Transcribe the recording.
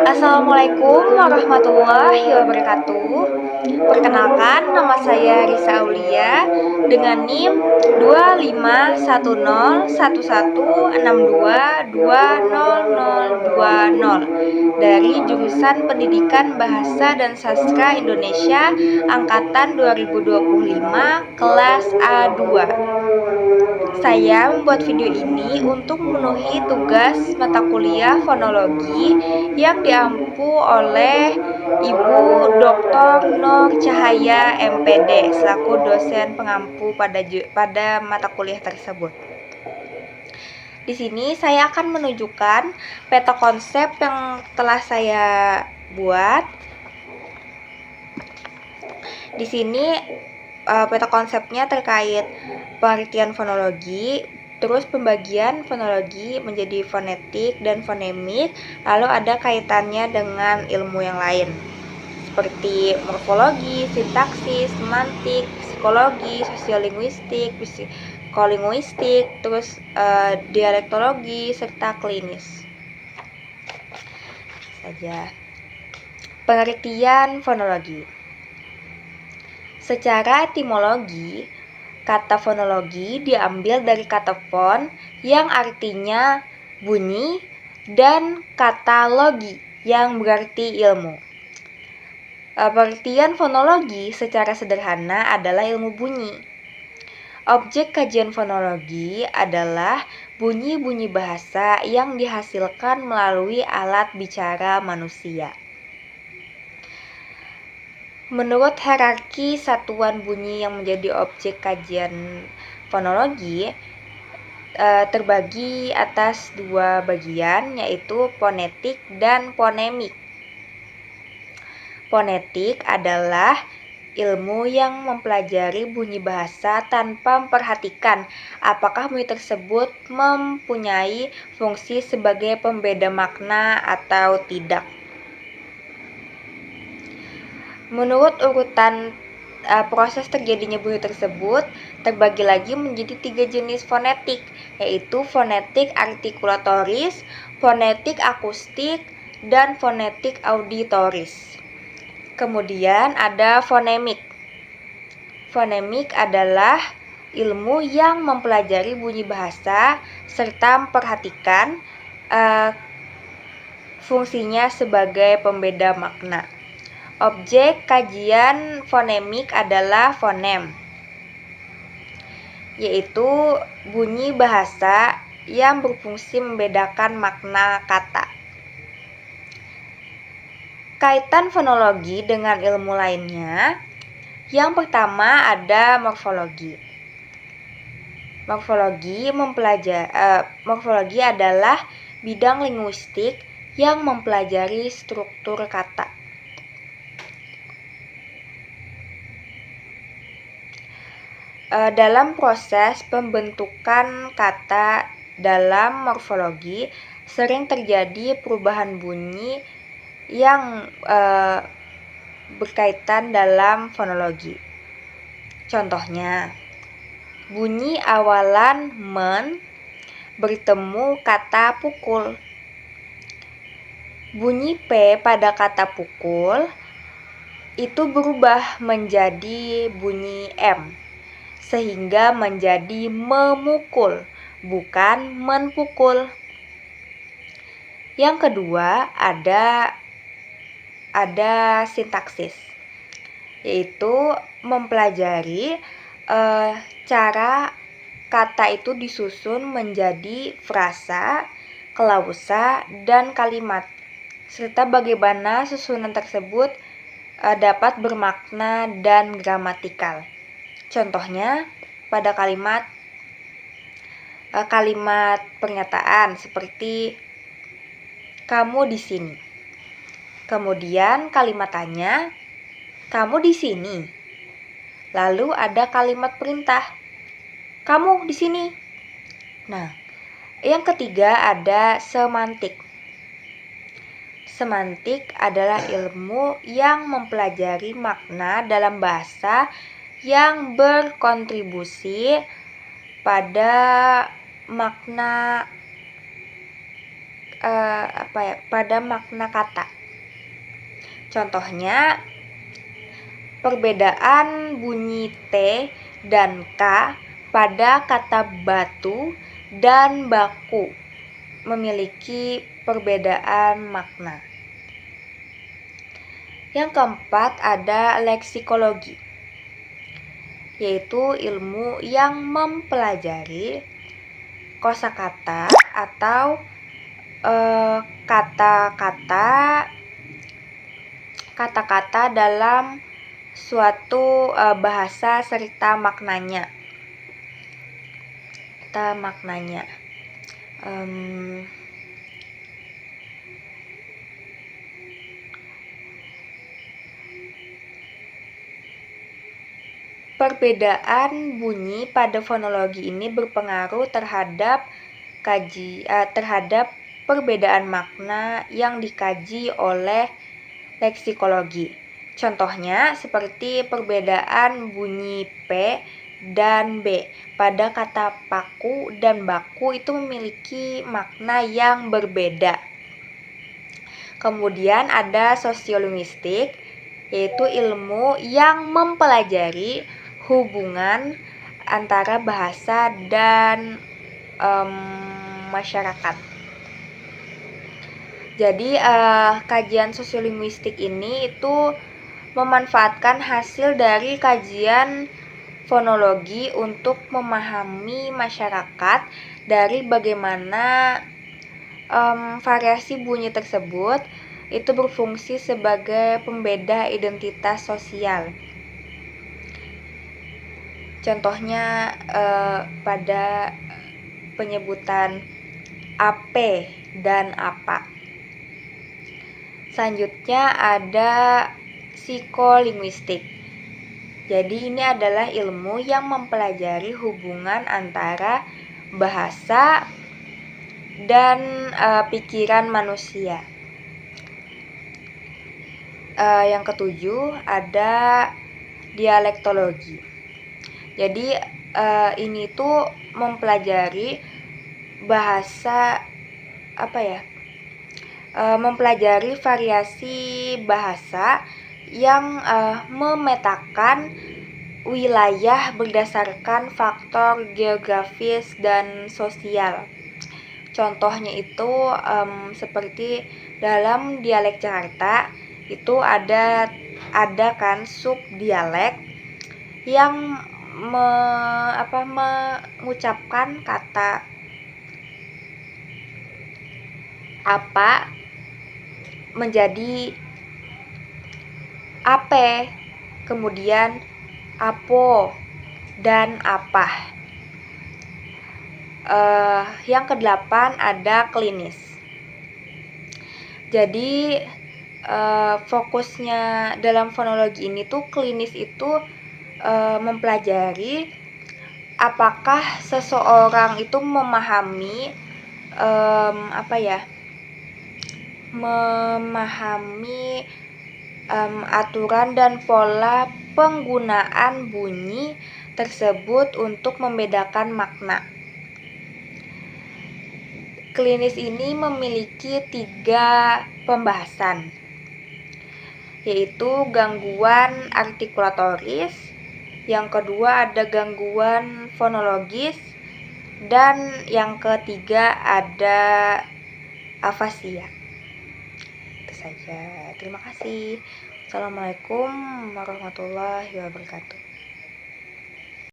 Assalamualaikum warahmatullahi wabarakatuh. Perkenalkan, nama saya Risa Aulia dengan NIM 251011622020 dari jurusan Pendidikan Bahasa dan Sastra Indonesia angkatan 2025 kelas A2. Saya membuat video ini untuk memenuhi tugas mata kuliah fonologi yang diampu oleh Ibu Dr. Nur Cahaya MPD selaku dosen pengampu pada mata kuliah tersebut. Di sini saya akan menunjukkan peta konsep yang telah saya buat. Di sini peta konsepnya terkait pengertian fonologi, terus pembagian fonologi menjadi fonetik dan fonemik, lalu ada kaitannya dengan ilmu yang lain seperti morfologi, sintaksis, semantik, psikologi, sosiolinguistik, psikolinguistik, terus dialektologi serta klinis. Saja. Pengertian fonologi. Secara etimologi, kata fonologi diambil dari kata fon yang artinya bunyi dan kata logi yang berarti ilmu. Pengertian fonologi secara sederhana adalah ilmu bunyi. Objek kajian fonologi adalah bunyi-bunyi bahasa yang dihasilkan melalui alat bicara manusia. Menurut hierarki satuan bunyi yang menjadi objek kajian fonologi, terbagi atas dua bagian, yaitu fonetik dan fonemik. Fonetik adalah ilmu yang mempelajari bunyi bahasa tanpa memperhatikan apakah bunyi tersebut mempunyai fungsi sebagai pembeda makna atau tidak. Menurut urutan proses terjadinya bunyi tersebut terbagi lagi menjadi 3 jenis fonetik, yaitu fonetik artikulatoris, fonetik akustik, dan fonetik auditoris. Kemudian ada fonemik. Fonemik adalah ilmu yang mempelajari bunyi bahasa serta memperhatikan fungsinya sebagai pembeda makna. Objek kajian fonemik adalah fonem, yaitu bunyi bahasa yang berfungsi membedakan makna kata. Kaitan fonologi dengan ilmu lainnya, yang pertama ada morfologi. Morfologi adalah bidang linguistik yang mempelajari struktur kata. Dalam proses pembentukan kata dalam morfologi sering terjadi perubahan bunyi yang berkaitan dalam fonologi. Contohnya, bunyi awalan men bertemu kata pukul. Bunyi P pada kata pukul itu berubah menjadi bunyi M, sehingga menjadi memukul, bukan menpukul. Yang kedua ada sintaksis, yaitu mempelajari cara kata itu disusun menjadi frasa, klausa, dan kalimat, serta bagaimana susunan tersebut dapat bermakna dan gramatikal. Contohnya pada kalimat pernyataan seperti kamu di sini. Kemudian kalimat tanya, kamu di sini. Lalu ada kalimat perintah, kamu di sini. Nah, yang ketiga ada semantik. Semantik adalah ilmu yang mempelajari makna dalam bahasa yang berkontribusi pada makna pada makna kata. Contohnya, perbedaan bunyi T dan K pada kata batu dan baku memiliki perbedaan makna. Yang keempat ada leksikologi, yaitu ilmu yang mempelajari kosakata atau kata-kata dalam suatu bahasa serta maknanya. Perbedaan bunyi pada fonologi ini berpengaruh terhadap perbedaan makna yang dikaji oleh leksikologi. Contohnya seperti perbedaan bunyi P dan B pada kata paku dan baku itu memiliki makna yang berbeda. Kemudian ada sosiolinguistik, yaitu ilmu yang mempelajari hubungan antara bahasa dan masyarakat. Jadi kajian sosiolinguistik ini itu memanfaatkan hasil dari kajian fonologi untuk memahami masyarakat dari bagaimana variasi bunyi tersebut itu berfungsi sebagai pembeda identitas sosial. Contohnya pada penyebutan ape dan apa. Selanjutnya ada psikolinguistik. Jadi ini adalah ilmu yang mempelajari hubungan antara bahasa dan pikiran manusia. Yang ketujuh ada dialektologi. Jadi ini tuh mempelajari bahasa mempelajari variasi bahasa yang memetakan wilayah berdasarkan faktor geografis dan sosial. Contohnya itu seperti dalam dialek Jakarta itu ada kan subdialek yang mengucapkan kata apa menjadi ape, kemudian apo dan apa. Yang kedelapan ada klinis. Jadi fokusnya dalam fonologi ini tuh klinis itu mempelajari apakah seseorang itu memahami aturan dan pola penggunaan bunyi tersebut untuk membedakan makna. Klinis ini memiliki 3 pembahasan, yaitu gangguan artikulatoris, yang kedua ada gangguan fonologis, dan yang ketiga ada afasia. Itu saja. Terima kasih. Assalamualaikum warahmatullahi wabarakatuh.